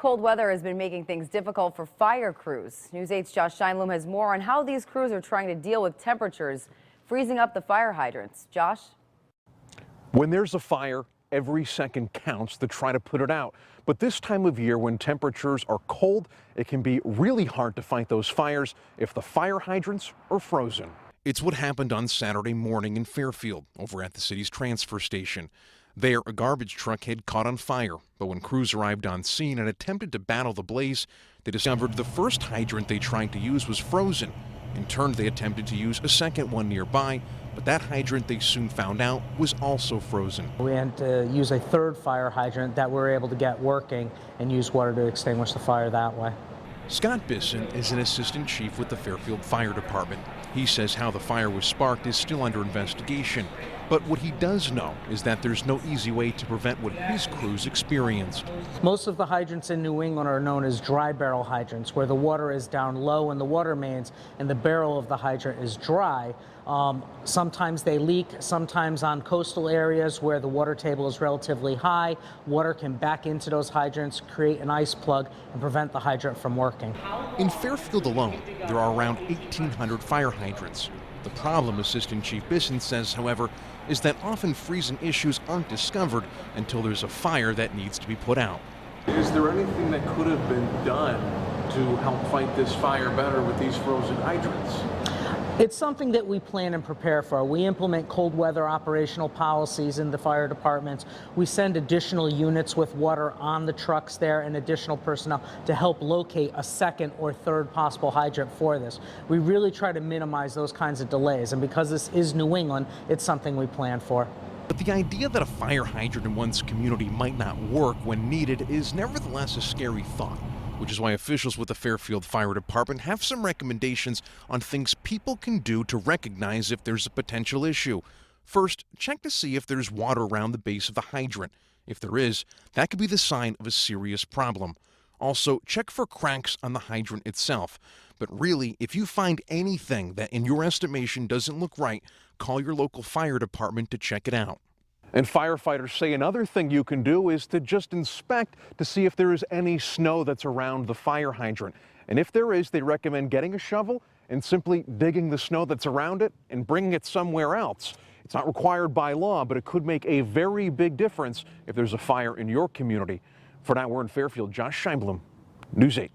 cold weather has been making things difficult for fire crews. News 8's Josh Scheinblum has more on how these crews are trying to deal with temperatures freezing up the fire hydrants. Josh? When there's a fire, every second counts to try to put it out. But this time of year, when temperatures are cold, it can be really hard to fight those fires if the fire hydrants are frozen. It's what happened on Saturday morning in Fairfield, over at the city's transfer station. There, a garbage truck had caught on fire, but when crews arrived on scene and attempted to battle the blaze, they discovered the first hydrant they tried to use was frozen. In turn, they attempted to use a second one nearby, but that hydrant, they soon found out, was also frozen. We had to use a third fire hydrant that we were able to get working and use water to extinguish the fire that way. Scott Bisson is an assistant chief with the Fairfield Fire Department. He says how the fire was sparked is still under investigation. But what he does know is that there's no easy way to prevent what his crews experienced. Most of the hydrants in New England are known as dry barrel hydrants, where the water is down low in the water mains and the barrel of the hydrant is dry. Sometimes they leak, sometimes on coastal areas where the water table is relatively high, water can back into those hydrants, create an ice plug, and prevent the hydrant from working. In Fairfield alone, there are around 1,800 fire hydrants. The problem, Assistant Chief Bisson says, however, is that often freezing issues aren't discovered until there's a fire that needs to be put out. Is there anything that could have been done to help fight this fire better with these frozen hydrants? It's something that we plan and prepare for. We implement cold weather operational policies in the fire departments. We send additional units with water on the trucks there and additional personnel to help locate a second or third possible hydrant for this. We really try to minimize those kinds of delays, and because this is New England, it's something we plan for. But the idea that a fire hydrant in one's community might not work when needed is nevertheless a scary thought, which is why officials with the Fairfield Fire Department have some recommendations on things people can do to recognize if there's a potential issue. First, check to see if there's water around the base of the hydrant. If there is, that could be the sign of a serious problem. Also, check for cracks on the hydrant itself. But really, if you find anything that in your estimation doesn't look right, call your local fire department to check it out. And firefighters say another thing you can do is to just inspect to see if there is any snow that's around the fire hydrant. And if there is, they recommend getting a shovel and simply digging the snow that's around it and bringing it somewhere else. It's not required by law, but it could make a very big difference if there's a fire in your community. For now, we're in Fairfield. Josh Scheinblum, News 8.